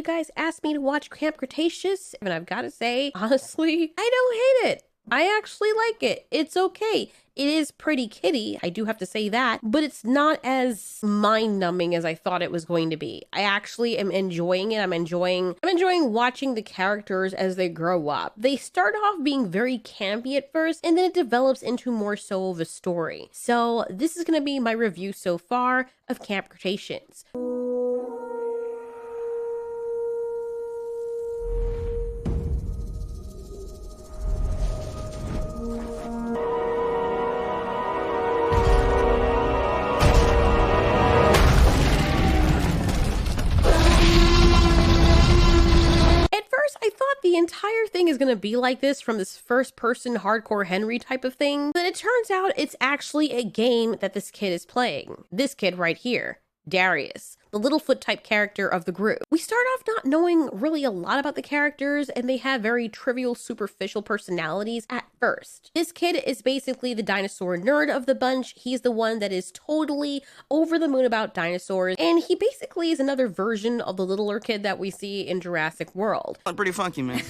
guys asked me to watch Camp Cretaceous, and I've got to say, honestly, I don't hate it. I actually like it. It's okay. It is pretty kiddie, I do have to say that, but it's not as mind-numbing as I thought it was going to be. I actually am enjoying it. I'm enjoying watching the characters as they grow up. They start off being very campy at first, and then it develops into more so of a story. So this is going to be my review so far of Camp Cretaceous. The entire thing is going to be like this from this first person hardcore Henry type of thing, but it turns out it's actually a game that this kid is playing. This kid right here, Darrius, the Littlefoot type character of the group. We start off not knowing really a lot about the characters, and they have very trivial, superficial personalities at first. This kid is basically the dinosaur nerd of the bunch. He's the one that is totally over the moon about dinosaurs, and he basically is another version of the littler kid that we see in Jurassic World. Pretty funky, man.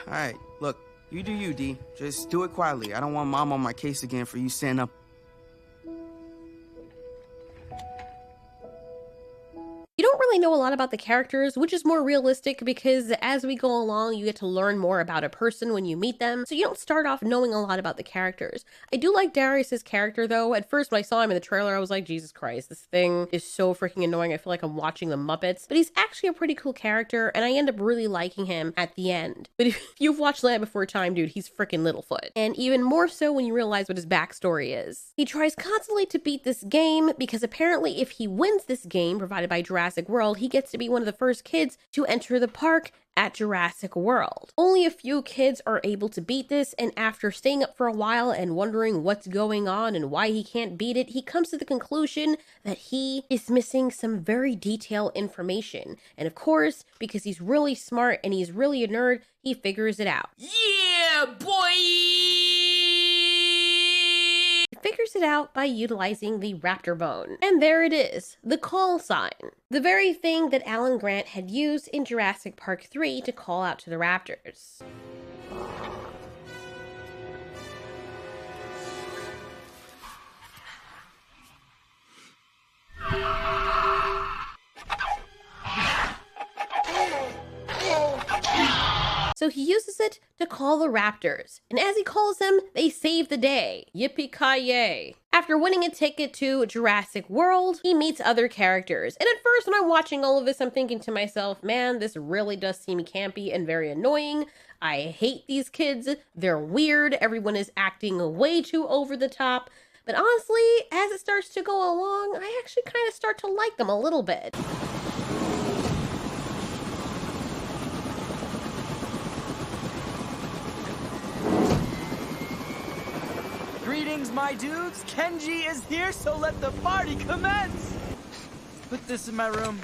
All right, look, you do you, D. Just do it quietly. I don't want Mom on my case again for you standing up. You don't really know a lot about the characters, which is more realistic because as we go along, you get to learn more about a person when you meet them. So you don't start off knowing a lot about the characters. I do like Darrius's character though. At first, when I saw him in the trailer, I was like, Jesus Christ, this thing is so freaking annoying. I feel like I'm watching the Muppets, but he's actually a pretty cool character and I end up really liking him at the end. But if you've watched Land Before Time, dude, he's freaking Littlefoot. And even more so when you realize what his backstory is. He tries constantly to beat this game because apparently if he wins this game provided by Jurassic World, he gets to be one of the first kids to enter the park at Jurassic World. Only a few kids are able to beat this, and after staying up for a while and wondering what's going on and why he can't beat it, he comes to the conclusion that he is missing some very detailed information. And of course, because he's really smart and he's really a nerd, he figures it out. Yeah, boy! Figures it out by utilizing the raptor bone. And there it is, the call sign. The very thing that Alan Grant had used in Jurassic Park 3 to call out to the raptors. So he uses it to call the raptors, and as he calls them, they save the day. Yippee-ki-yay. After winning a ticket to Jurassic World, he meets other characters. And at first, when I'm watching all of this, I'm thinking to myself, man, this really does seem campy and very annoying. I hate these kids. They're weird. Everyone is acting way too over the top. But honestly, as it starts to go along, I actually kind of start to like them a little bit. Greetings, my dudes. Kenji is here, so let the party commence. Put this in my room.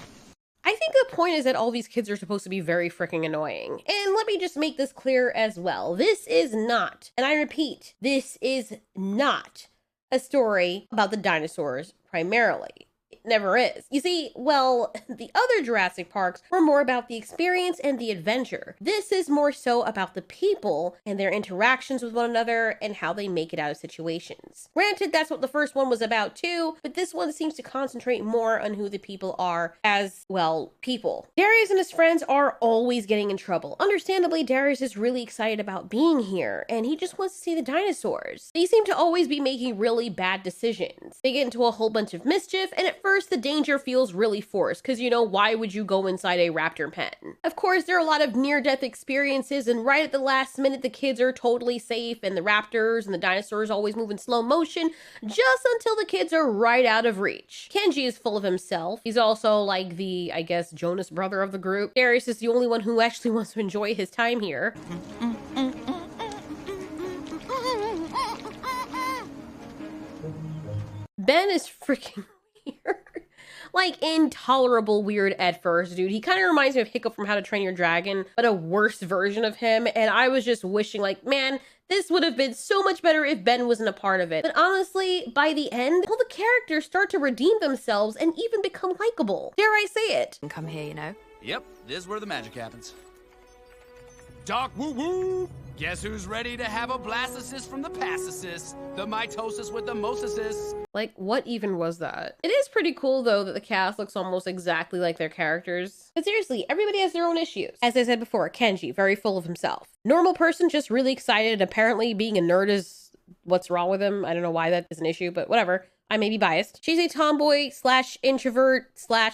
I think the point is that all these kids are supposed to be very freaking annoying. And let me just make this clear as well. This is not, and I repeat, this is not a story about the dinosaurs primarily. It never is. You see, well, the other Jurassic Parks were more about the experience and the adventure. This is more so about the people and their interactions with one another and how they make it out of situations. Granted, that's what the first one was about too, but this one seems to concentrate more on who the people are as, well, people. Darrius and his friends are always getting in trouble. Understandably, Darrius is really excited about being here, and he just wants to see the dinosaurs. They seem to always be making really bad decisions. They get into a whole bunch of mischief, and at first the danger feels really forced because, you know, why would you go inside a raptor pen? Of course, there are a lot of near-death experiences, and right at the last minute the kids are totally safe and the raptors and the dinosaurs always move in slow motion just until the kids are right out of reach. Kenji is full of himself. He's also like the, I guess, Jonas brother of the group. Darrius is the only one who actually wants to enjoy his time here. Ben is freaking weird. Like, intolerable weird at first, dude. He kind of reminds me of Hiccup from How to Train Your Dragon, but a worse version of him. And I was just wishing, like, man, this would have been so much better if Ben wasn't a part of it. But honestly, by the end, all the characters start to redeem themselves and even become likable. Dare I say it? Come here, you know. Yep, this is where the magic happens. Doc woo woo! Guess who's ready to have a blastocyst from the pastocyst? The mitosis with the mosasis. Like, what even was that? It is pretty cool, though, that the cast looks almost exactly like their characters. But seriously, everybody has their own issues. As I said before, Kenji, very full of himself. Normal person, just really excited. Apparently, being a nerd is what's wrong with him. I don't know why that is an issue, but whatever. I may be biased. She's a tomboy / introvert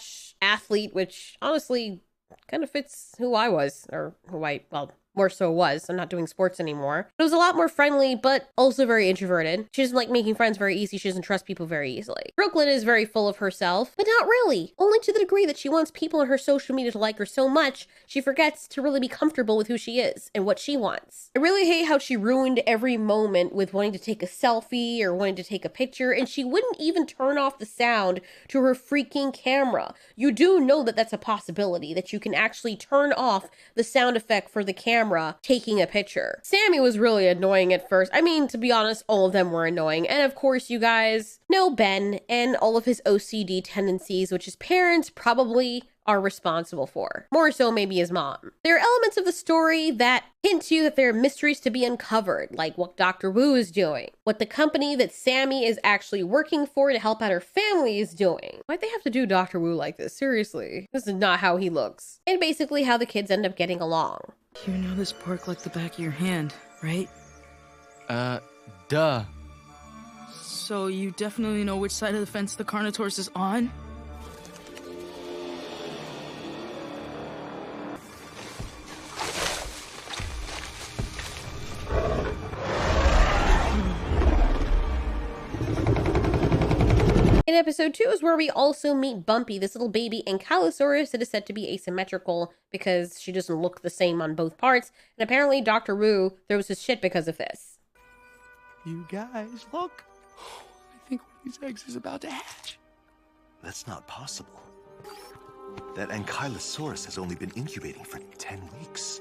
/ athlete, which honestly kind of fits who I was, or who I, well, more so was. I'm not doing sports anymore. It was a lot more friendly, but also very introverted. She doesn't like making friends very easy. She doesn't trust people very easily. Brooklyn is very full of herself, but not really. Only to the degree that she wants people on her social media to like her so much, she forgets to really be comfortable with who she is and what she wants. I really hate how she ruined every moment with wanting to take a selfie or wanting to take a picture, and she wouldn't even turn off the sound to her freaking camera. You do know that that's a possibility, that you can actually turn off the sound effect for the camera taking a picture. Sammy was really annoying at first. I mean, to be honest, all of them were annoying. And of course, you guys know Ben and all of his OCD tendencies, which his parents probably are responsible for. More so maybe his mom. There are elements of the story that hint to you that there are mysteries to be uncovered, like what Dr. Wu is doing, what the company that Sammy is actually working for to help out her family is doing. Why'd they have to do Dr. Wu like this? Seriously. This is not how he looks. And basically how the kids end up getting along. You know this park like the back of your hand, right? Duh. So you definitely know which side of the fence the Carnotaurus is on? In episode 2 is where we also meet Bumpy, this little baby Ankylosaurus that is said to be asymmetrical because she doesn't look the same on both parts, and apparently Dr. Wu throws his shit because of this. You guys, look. I think one of these eggs is about to hatch. That's not possible. That Ankylosaurus has only been incubating for 10 weeks.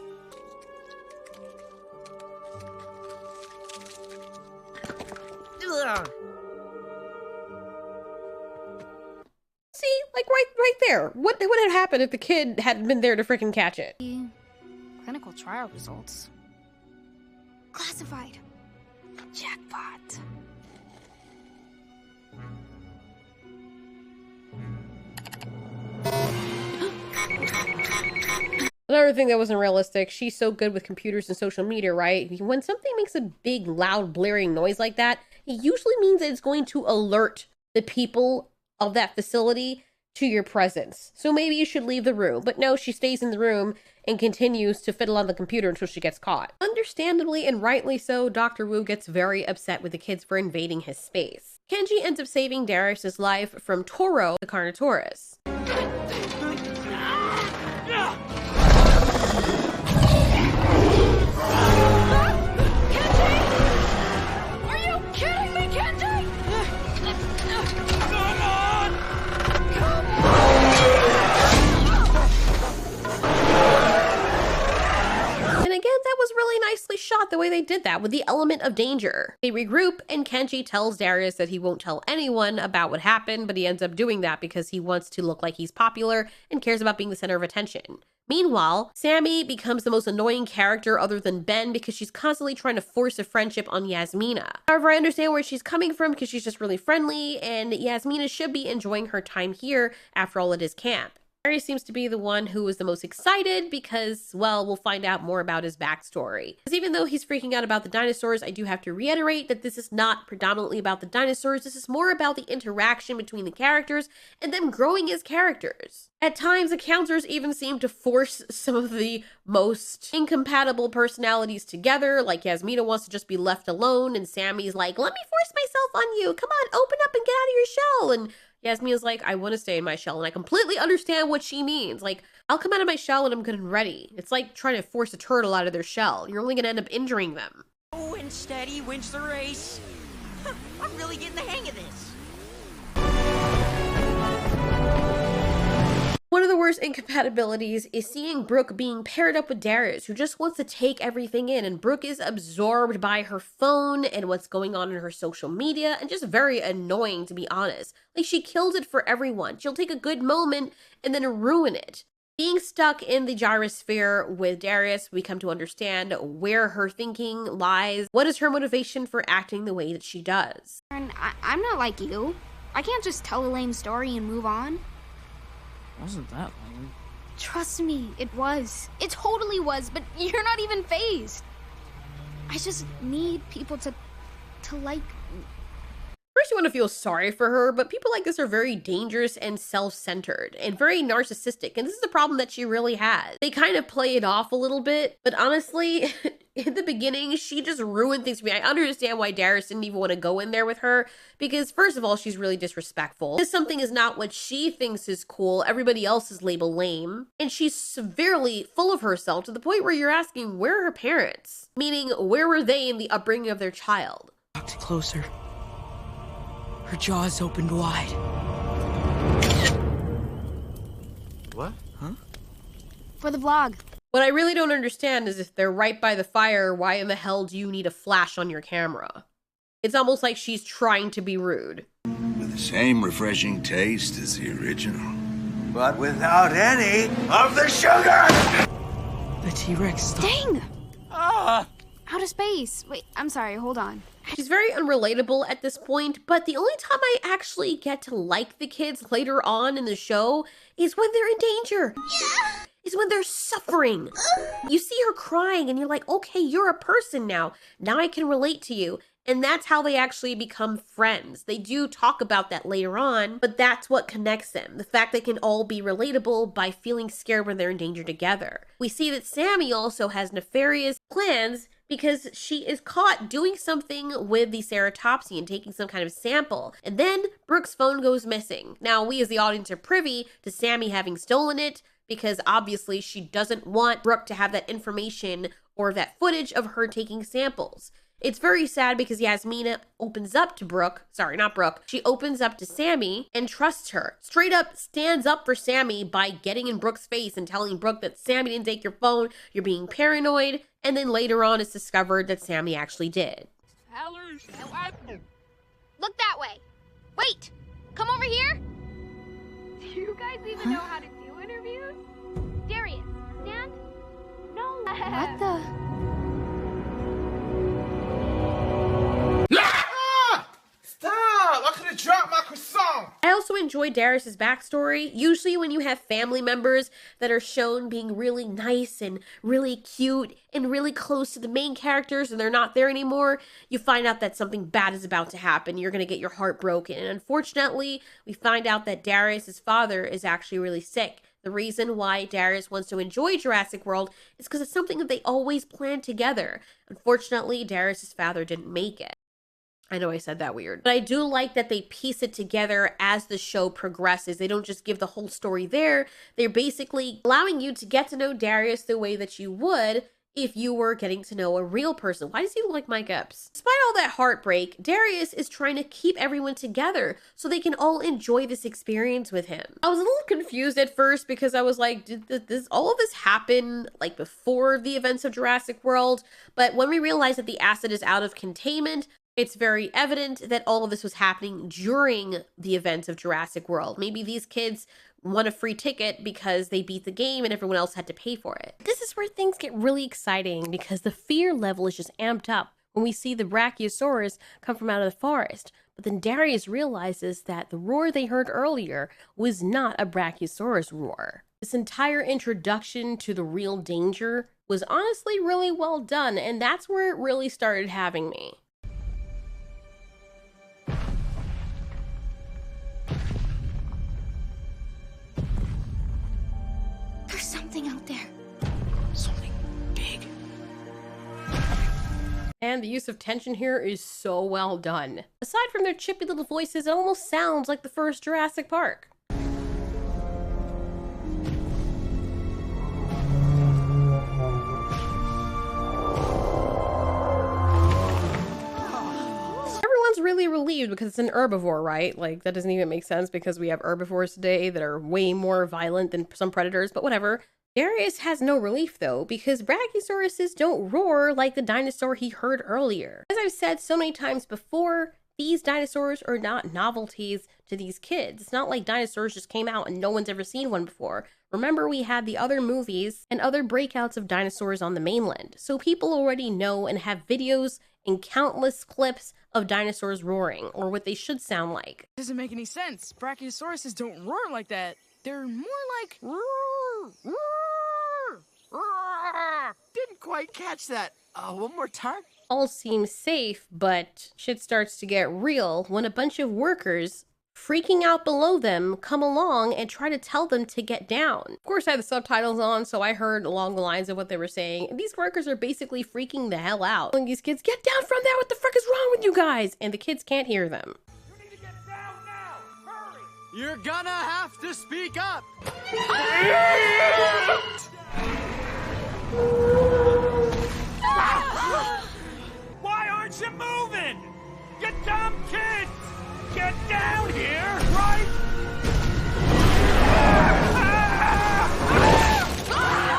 Ugh. See, like right there. What would have happened if the kid hadn't been there to freaking catch it? Clinical trial results. Classified. Jackpot. Another thing that wasn't realistic, she's so good with computers and social media, right? When something makes a big, loud, blaring noise like that, it usually means that it's going to alert the people of that facility to your presence. So maybe you should leave the room. But no, she stays in the room and continues to fiddle on the computer until she gets caught. Understandably and rightly so, Dr. Wu gets very upset with the kids for invading his space. Kenji ends up saving Darris's life from Toro, the Carnotaurus. Are you kidding me, Kenji? And again, that was really nicely shot the way they did that with the element of danger. They regroup and Kenji tells Darris that he won't tell anyone about what happened, but he ends up doing that because he wants to look like he's popular and cares about being the center of attention. Meanwhile, Sammy becomes the most annoying character other than Ben because she's constantly trying to force a friendship on Yasmina. However, I understand where she's coming from because she's just really friendly and Yasmina should be enjoying her time here. After all, it is camp. Harry seems to be the one who is the most excited because, well, we'll find out more about his backstory. Because even though he's freaking out about the dinosaurs, I do have to reiterate that this is not predominantly about the dinosaurs. This is more about the interaction between the characters and them growing as characters. At times, the counselors even seem to force some of the most incompatible personalities together, like Yasmina wants to just be left alone, and Sammy's like, let me force myself on you. Come on, open up and get out of your shell. And Yasmina's like, I want to stay in my shell, and I completely understand what she means. Like, I'll come out of my shell when I'm good and ready. It's like trying to force a turtle out of their shell. You're only going to end up injuring them. Oh, and steady wins the race. I'm really getting the hang of this. One of the worst incompatibilities is seeing Brooke being paired up with Darris, who just wants to take everything in, and Brooke is absorbed by her phone and what's going on in her social media, and just very annoying, to be honest. Like, she kills it for everyone. She'll take a good moment and then ruin it. Being stuck in the gyrosphere with Darris, we come to understand where her thinking lies. What is her motivation for acting the way that she does? And I'm not like you. I can't just tell a lame story and move on. Wasn't that lame? Trust me, it was. It totally was, but you're not even fazed. I just need people to like... First, you want to feel sorry for her, but people like this are very dangerous and self-centered and very narcissistic, and this is the problem that she really has. They kind of play it off a little bit, but honestly, in the beginning, she just ruined things for me. I understand why Darris didn't even want to go in there with her, because first of all, she's really disrespectful. If something is not what she thinks is cool, everybody else is labeled lame, and she's severely full of herself to the point where you're asking, where are her parents? Meaning, where were they in the upbringing of their child? Walked closer. Her jaws opened wide. What? Huh? For the vlog. What I really don't understand is if they're right by the fire, why in the hell do you need a flash on your camera? It's almost like she's trying to be rude. With the same refreshing taste as the original. But without any of the sugar! The T-Rex stopped. Dang! Ah! Out of space. Wait, I'm sorry, hold on. She's very unrelatable at this point, but the only time I actually get to like the kids later on in the show is when they're in danger. Yeah. Is when they're suffering. You see her crying and you're like, okay, you're a person now. Now I can relate to you. And that's how they actually become friends. They do talk about that later on, but that's what connects them. The fact they can all be relatable by feeling scared when they're in danger together. We see that Sammy also has nefarious plans because she is caught doing something with the ceratopsy and taking some kind of sample. And then Brooke's phone goes missing. Now, we as the audience are privy to Sammy having stolen it because obviously she doesn't want Brooke to have that information or that footage of her taking samples. It's very sad because Yasmina opens up to Brooke. Sorry, not Brooke. She opens up to Sammy and trusts her. Straight up stands up for Sammy by getting in Brooke's face and telling Brooke that Sammy didn't take your phone, you're being paranoid. And then later on it's discovered that Sammy actually did. Look that way. Wait! Come over here! Do you guys even know how to do interviews? Darius, stand? No. What the... Stop! I could have dropped my croissant! I also enjoy Darris'S backstory. Usually when you have family members that are shown being really nice and really cute and really close to the main characters and they're not there anymore, you find out that something bad is about to happen. You're going to get your heart broken. And unfortunately, we find out that Darris's father is actually really sick. The reason why Darris wants to enjoy Jurassic World is because it's something that they always planned together. Unfortunately, Darris's father didn't make it. I know I said that weird, but I do like that they piece it together as the show progresses. They don't just give the whole story there. They're basically allowing you to get to know Darris the way that you would if you were getting to know a real person. Why does he look like Mike Epps? Despite all that heartbreak, Darris is trying to keep everyone together so they can all enjoy this experience with him. I was a little confused at first because I was like, did all of this happen like before the events of Jurassic World? But when we realized that the asset is out of containment, it's very evident that all of this was happening during the events of Jurassic World. Maybe these kids won a free ticket because they beat the game and everyone else had to pay for it. This is where things get really exciting because the fear level is just amped up when we see the Brachiosaurus come from out of the forest. But then Darius realizes that the roar they heard earlier was not a Brachiosaurus roar. This entire introduction to the real danger was honestly really well done, and that's where it really started having me. There's something out there. Something big. And the use of tension here is so well done. Aside from their chippy little voices, it almost sounds like the first Jurassic Park. Everyone's really relieved because it's an herbivore, right? Like, that doesn't even make sense because we have herbivores today that are way more violent than some predators, but whatever. Darris has no relief though, because Brachiosauruses don't roar like the dinosaur he heard earlier. As I've said so many times before, these these dinosaurs are not novelties to these kids. It's not like dinosaurs just came out and no one's ever seen one before. Remember, we had the other movies and other breakouts of dinosaurs on the mainland. So people already know and have videos and countless clips of dinosaurs roaring, or what they should sound like. Doesn't make any sense. Brachiosauruses don't roar like that. They're more like roar, roar, roar. Didn't quite catch that. One more time. All seems safe, but shit starts to get real when a bunch of workers freaking out below them come along and try to tell them to get down. Of course, I had the subtitles on, so I heard along the lines of what they were saying. And these workers are basically freaking the hell out. Telling these kids, get down from there, what the fuck is wrong with you guys? And the kids can't hear them. You need to get down now! Hurry! You're gonna have to speak up! Why aren't you moving? You dumb kids! Get down here, right?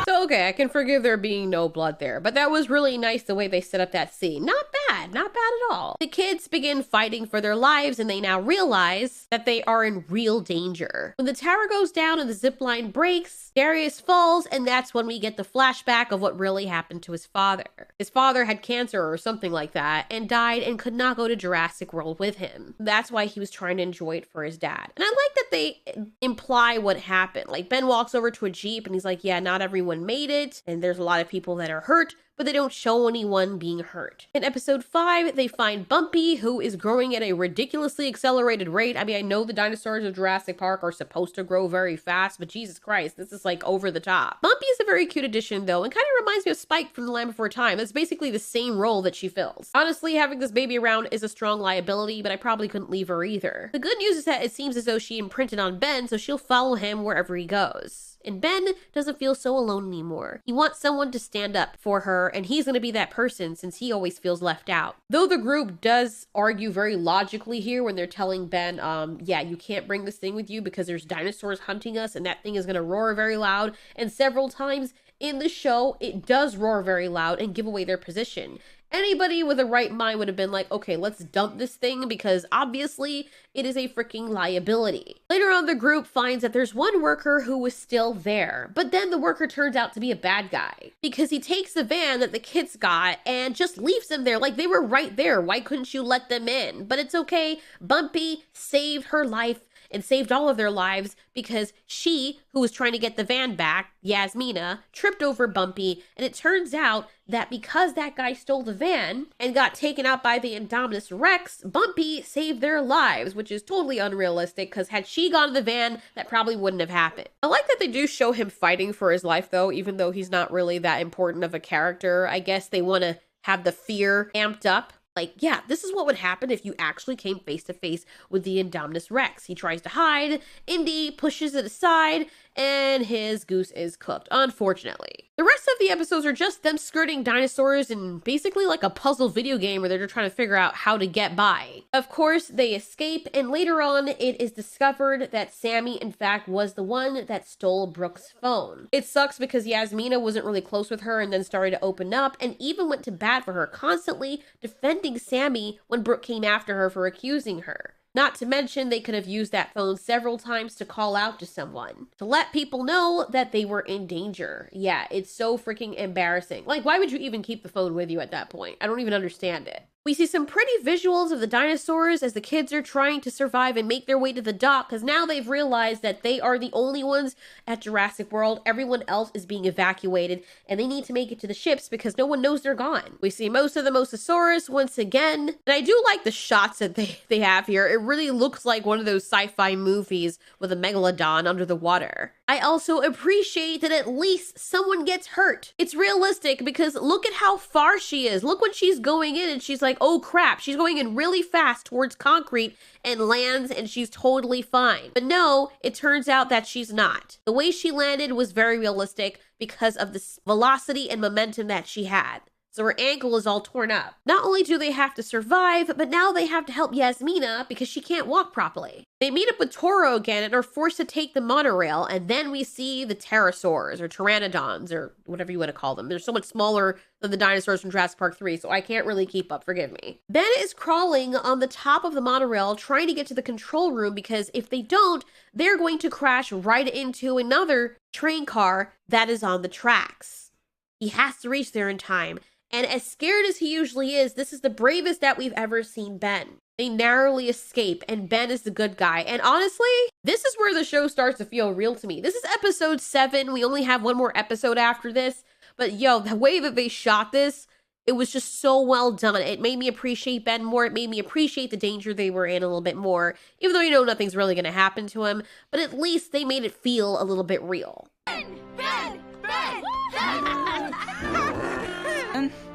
So, okay, I can forgive there being no blood there, but that was really nice the way they set up that scene. Not bad at all. The kids begin fighting for their lives and they now realize that they are in real danger. When the tower goes down and the zip line breaks, Darius falls, and that's when we get the flashback of what really happened to his father. His father had cancer or something like that and died and could not go to Jurassic World with him. That's why he was trying to enjoy it for his dad. And I like that they imply what happened. Like, Ben walks over to a Jeep and he's like, yeah, not everyone made it, and there's a lot of people that are hurt, but they don't show anyone being hurt. In episode 5, they find Bumpy, who is growing at a ridiculously accelerated rate. I mean, I know the dinosaurs of Jurassic Park are supposed to grow very fast, but Jesus Christ, this is like over the top. Bumpy is a very cute addition though, and kind of reminds me of Spike from The Land Before Time. It's basically the same role that she fills. Honestly, having this baby around is a strong liability, but I probably couldn't leave her either. The good news is that it seems as though she imprinted on Ben, so she'll follow him wherever he goes. And Ben doesn't feel so alone anymore. He wants someone to stand up for her, and he's going to be that person since he always feels left out. Though the group does argue very logically here when they're telling Ben, yeah, you can't bring this thing with you because there's dinosaurs hunting us and that thing is going to roar very loud. And several times in the show, it does roar very loud and give away their position. Anybody with a right mind would have been like, okay, let's dump this thing because obviously it is a freaking liability. Later on, the group finds that there's one worker who was still there, but then the worker turns out to be a bad guy because he takes the van that the kids got and just leaves them there like they were right there. Why couldn't you let them in? But it's okay. Bumpy saved her life and saved all of their lives because she, who was trying to get the van back, Yasmina, tripped over Bumpy, and it turns out that because that guy stole the van and got taken out by the Indominus Rex, Bumpy saved their lives, which is totally unrealistic because had she gone to the van, that probably wouldn't have happened. I like that they do show him fighting for his life though, even though he's not really that important of a character. I guess they want to have the fear amped up. Like, yeah, this is what would happen if you actually came face to face with the Indominus Rex. He tries to hide, Indy pushes it aside, and his goose is cooked, unfortunately. The rest of the episodes are just them skirting dinosaurs and basically like a puzzle video game where they're trying to figure out how to get by. Of course, they escape, and later on, it is discovered that Sammy, in fact, was the one that stole Brooke's phone. It sucks because Yasmina wasn't really close with her and then started to open up and even went to bat for her, constantly defending Sammy when Brooke came after her for accusing her. Not to mention, they could have used that phone several times to call out to someone, to let people know that they were in danger. Yeah, it's so freaking embarrassing. Like, why would you even keep the phone with you at that point? I don't even understand it. We see some pretty visuals of the dinosaurs as the kids are trying to survive and make their way to the dock because now they've realized that they are the only ones at Jurassic World. Everyone else is being evacuated and they need to make it to the ships because no one knows they're gone. We see most of the Mosasaurus once again. And I do like the shots that they have here. It really looks like one of those sci-fi movies with a megalodon under the water. I also appreciate that at least someone gets hurt. It's realistic because look at how far she is. Look when she's going in and she's like, oh crap, she's going in really fast towards concrete and lands and she's totally fine. But no, it turns out that she's not. The way she landed was very realistic because of the velocity and momentum that she had. so her ankle is all torn up. Not only do they have to survive, but now they have to help Yasmina because she can't walk properly. They meet up with Toro again and are forced to take the monorail, and then we see the pterosaurs or pteranodons or whatever you want to call them. They're so much smaller than the dinosaurs from Jurassic Park 3, so I can't really keep up, forgive me. Ben is crawling on the top of the monorail trying to get to the control room because if they don't, they're going to crash right into another train car that is on the tracks. He has to reach there in time. And as scared as he usually is, this is the bravest that we've ever seen Ben. They narrowly escape, and Ben is the good guy. And honestly, this is where the show starts to feel real to me. This is episode 7. We only have one more episode after this. But yo, the way that they shot this, it was just so well done. It made me appreciate Ben more. It made me appreciate the danger they were in a little bit more. Even though you know nothing's really going to happen to him. But at least they made it feel a little bit real. Ben!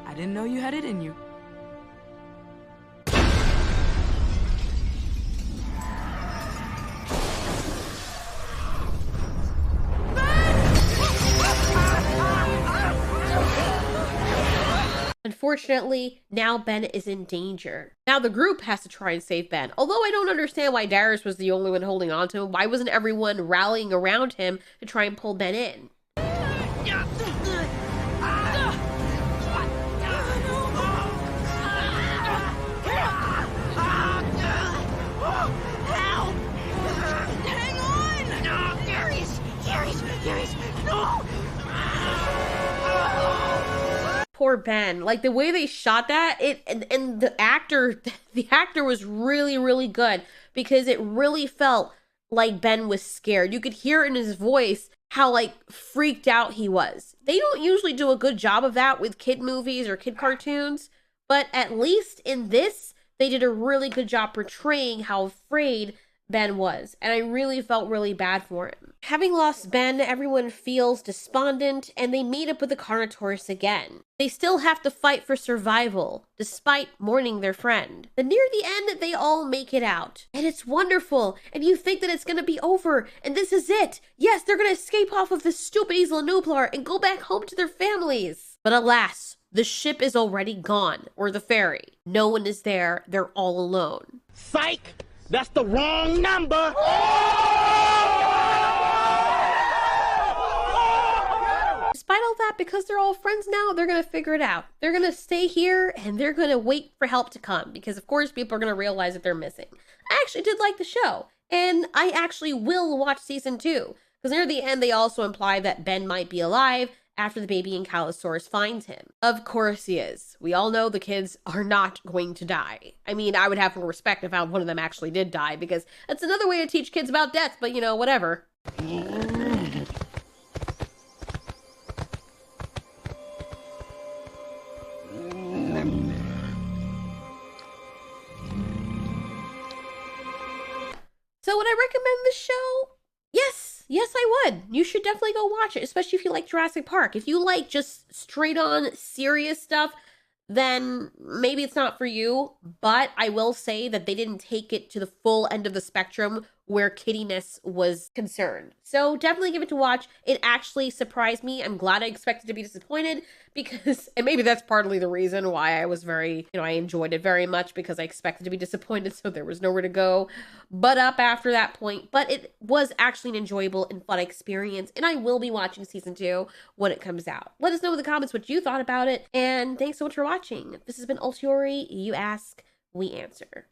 I didn't know you had it in you. Unfortunately, now Ben is in danger. Now the group has to try and save Ben. Although I don't understand why Darris was the only one holding on to him. Why wasn't everyone rallying around him to try and pull Ben in? Poor Ben. Like the way they shot that, and the actor was really, really good because it really felt like Ben was scared. You could hear in his voice how like freaked out he was. They don't usually do a good job of that with kid movies or kid cartoons, but at least in this, they did a really good job portraying how afraid Ben was, and I really felt really bad for him. Having lost Ben, everyone feels despondent, and they meet up with the Carnotaurus again. They still have to fight for survival, despite mourning their friend. But near the end, they all make it out, and it's wonderful, and you think that it's gonna be over, and this is it. Yes, they're gonna escape off of this stupid Isla Nublar and go back home to their families. But alas, the ship is already gone, or the ferry. No one is there, they're all alone. Psych! That's the wrong number! Despite all that, because they're all friends now, they're going to figure it out. They're going to stay here and they're going to wait for help to come because, of course, people are going to realize that they're missing. I actually did like the show, and I actually will watch season 2 because near the end, they also imply that Ben might be alive after the baby Ankylosaurus finds him. Of course he is. We all know the kids are not going to die. I mean, I would have more respect if one of them actually did die because that's another way to teach kids about death, but you know, whatever. So would I recommend this show? Yes, I would. You should definitely go watch it, especially if you like Jurassic Park. If you like just straight on serious stuff, then maybe it's not for you. But I will say that they didn't take it to the full end of the spectrum where kiddiness was concerned. So definitely give it to watch. It actually surprised me. I'm glad I expected to be disappointed because, and maybe that's partly the reason why I was I enjoyed it very much because I expected to be disappointed, so there was nowhere to go but up after that point. But it was actually an enjoyable and fun experience, and I will be watching season 2 when it comes out. Let us know in the comments what you thought about it, and thanks so much for watching. This has been Ultiori. You ask, we answer.